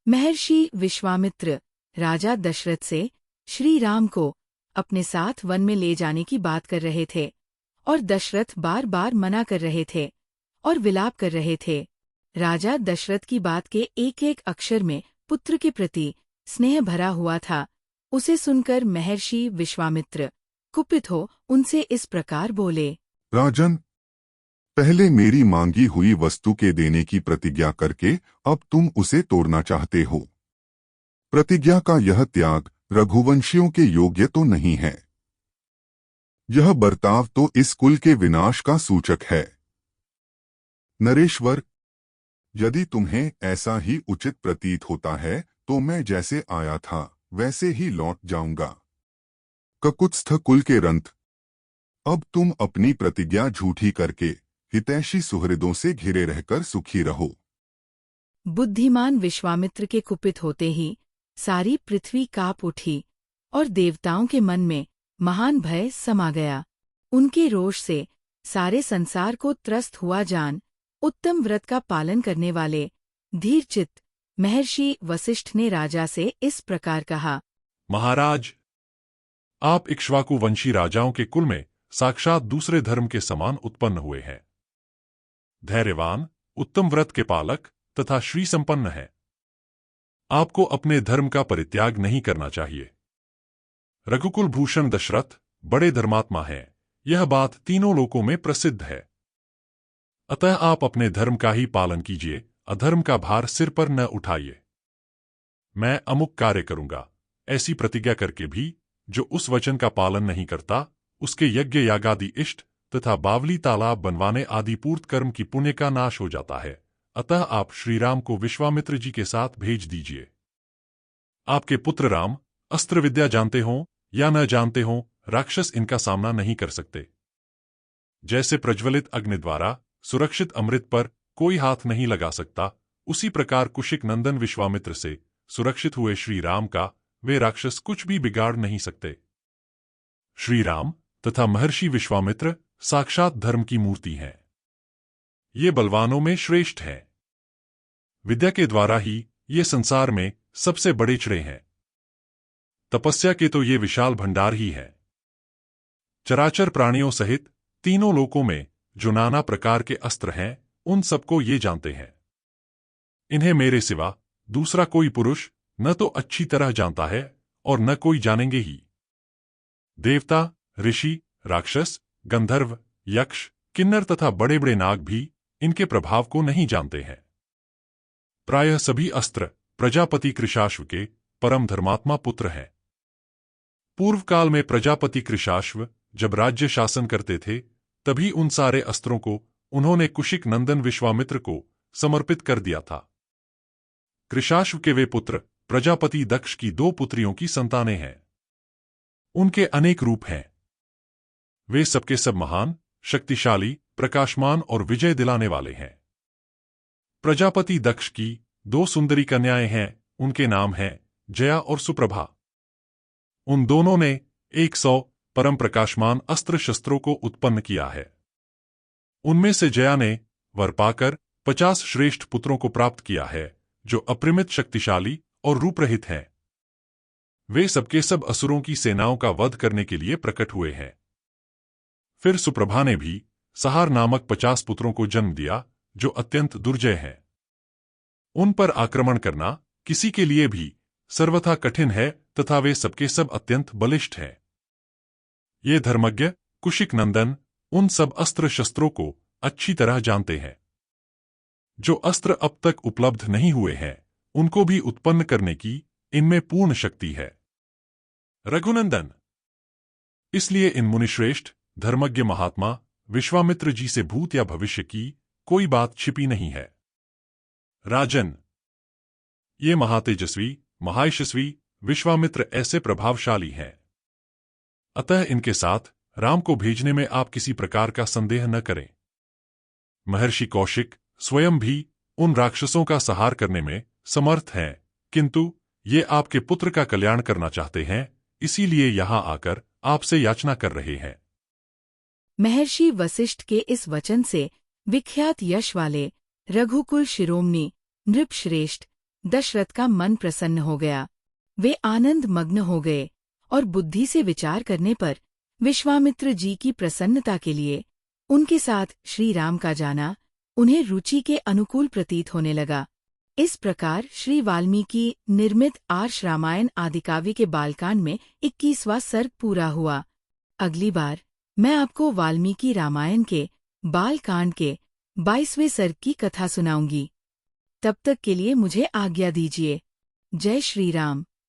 महर्षि विश्वामित्र राजा दशरथ से श्री राम को अपने साथ वन में ले जाने की बात कर रहे थे और दशरथ बार बार मना कर रहे थे और विलाप कर रहे थे। राजा दशरथ की बात के एक एक अक्षर में पुत्र के प्रति स्नेह भरा हुआ था। उसे सुनकर महर्षि विश्वामित्र कुपित हो उनसे इस प्रकार बोले, राजन, पहले मेरी मांगी हुई वस्तु के देने की प्रतिज्ञा करके अब तुम उसे तोड़ना चाहते हो। प्रतिज्ञा का यह त्याग रघुवंशियों के योग्य तो नहीं है। यह बर्ताव तो इस कुल के विनाश का सूचक है। नरेश्वर, यदि तुम्हें ऐसा ही उचित प्रतीत होता है तो मैं जैसे आया था वैसे ही लौट जाऊंगा। ककुत्स्थ कुल के रंत, अब तुम अपनी प्रतिज्ञा झूठी करके हितैषी सुहृदों से घिरे रहकर सुखी रहो। बुद्धिमान विश्वामित्र के कुपित होते ही सारी पृथ्वी कांप उठी और देवताओं के मन में महान भय समा गया। उनके रोष से सारे संसार को त्रस्त हुआ जान उत्तम व्रत का पालन करने वाले धीरचित्त महर्षि वशिष्ठ ने राजा से इस प्रकार कहा, महाराज, आप इक्ष्वाकु वंशी राजाओं के कुल में साक्षात दूसरे धर्म के समान उत्पन्न हुए हैं। धैर्यवान, उत्तम व्रत के पालक तथा श्री संपन्न हैं। आपको अपने धर्म का परित्याग नहीं करना चाहिए। रघुकुल भूषण दशरथ बड़े धर्मात्मा हैं, यह बात तीनों लोकों में प्रसिद्ध है। अतः आप अपने धर्म का ही पालन कीजिए, अधर्म का भार सिर पर न उठाइए। मैं अमुक कार्य करूंगा ऐसी प्रतिज्ञा करके भी जो उस वचन का पालन नहीं करता, उसके यज्ञ यागादि इष्ट तथा बावली तालाब बनवाने आदि पूर्त कर्म की पुण्य का नाश हो जाता है। अतः आप श्रीराम को विश्वामित्र जी के साथ भेज दीजिए। आपके पुत्र राम अस्त्र विद्या जानते हों या न जानते हों, राक्षस इनका सामना नहीं कर सकते। जैसे प्रज्वलित अग्नि द्वारा सुरक्षित अमृत पर कोई हाथ नहीं लगा सकता, उसी प्रकार कुशिक नंदन विश्वामित्र से सुरक्षित हुए श्री राम का वे राक्षस कुछ भी बिगाड़ नहीं सकते। श्री राम तथा महर्षि विश्वामित्र साक्षात धर्म की मूर्ति हैं। ये बलवानों में श्रेष्ठ हैं। विद्या के द्वारा ही ये संसार में सबसे बड़े चढ़े हैं। तपस्या के तो ये विशाल भंडार ही है। चराचर प्राणियों सहित तीनों लोकों में जो नाना प्रकार के अस्त्र हैं, उन सबको ये जानते हैं। इन्हें मेरे सिवा दूसरा कोई पुरुष न तो अच्छी तरह जानता है और न कोई जानेंगे ही। देवता, ऋषि, राक्षस, गंधर्व, यक्ष, किन्नर तथा बड़े बड़े नाग भी इनके प्रभाव को नहीं जानते हैं। प्रायः सभी अस्त्र प्रजापति कृशाश्व के परम धर्मात्मा पुत्र हैं। पूर्व काल में प्रजापति कृशाश्व जब राज्य शासन करते थे, तभी उन सारे अस्त्रों को उन्होंने कुशिक नंदन विश्वामित्र को समर्पित कर दिया था। कृशाश्व के वे पुत्र प्रजापति दक्ष की 2 पुत्रियों की संतानें हैं। उनके अनेक रूप हैं। वे सबके सब महान, शक्तिशाली, प्रकाशमान और विजय दिलाने वाले हैं। प्रजापति दक्ष की 2 सुंदरी कन्याएं हैं। उनके नाम हैं जया और सुप्रभा। उन दोनों ने 100 परम प्रकाशमान अस्त्र शस्त्रों को उत्पन्न किया है। उनमें से जया ने वर पाकर 50 श्रेष्ठ पुत्रों को प्राप्त किया है, जो अपरिमित शक्तिशाली और रूपरहित हैं। वे सबके सब असुरों की सेनाओं का वध करने के लिए प्रकट हुए हैं। फिर सुप्रभा ने भी सहार नामक 50 पुत्रों को जन्म दिया, जो अत्यंत दुर्जय हैं। उन पर आक्रमण करना किसी के लिए भी सर्वथा कठिन है तथा वे सबके सब अत्यंत बलिष्ठ हैं। ये धर्मज्ञ कुशिक नंदन उन सब अस्त्र शस्त्रों को अच्छी तरह जानते हैं। जो अस्त्र अब तक उपलब्ध नहीं हुए हैं, उनको भी उत्पन्न करने की इनमें पूर्ण शक्ति है। रघुनंदन, इसलिए इन मुनिश्रेष्ठ धर्मज्ञ महात्मा विश्वामित्र जी से भूत या भविष्य की कोई बात छिपी नहीं है। राजन, ये महातेजस्वी, महायशस्वी विश्वामित्र ऐसे प्रभावशाली हैं। अतः इनके साथ राम को भेजने में आप किसी प्रकार का संदेह न करें। महर्षि कौशिक स्वयं भी उन राक्षसों का संहार करने में समर्थ हैं, किंतु ये आपके पुत्र का कल्याण करना चाहते हैं, इसीलिए यहां आकर आपसे याचना कर रहे हैं। महर्षि वशिष्ठ के इस वचन से विख्यात यश वाले रघुकुल शिरोमणि नृपश्रेष्ठ दशरथ का मन प्रसन्न हो गया। वे आनंद मग्न हो गए और बुद्धि से विचार करने पर विश्वामित्र जी की प्रसन्नता के लिए उनके साथ श्री राम का जाना उन्हें रुचि के अनुकूल प्रतीत होने लगा। इस प्रकार श्री वाल्मीकि निर्मित आर्ष रामायण आदिकाव्य के बालकांड में 21वां सर्ग पूरा हुआ। अगली बार मैं आपको वाल्मीकि रामायण के बालकांड के 22वें सर्ग की कथा सुनाऊंगी। तब तक के लिए मुझे आज्ञा दीजिए। जय श्री राम।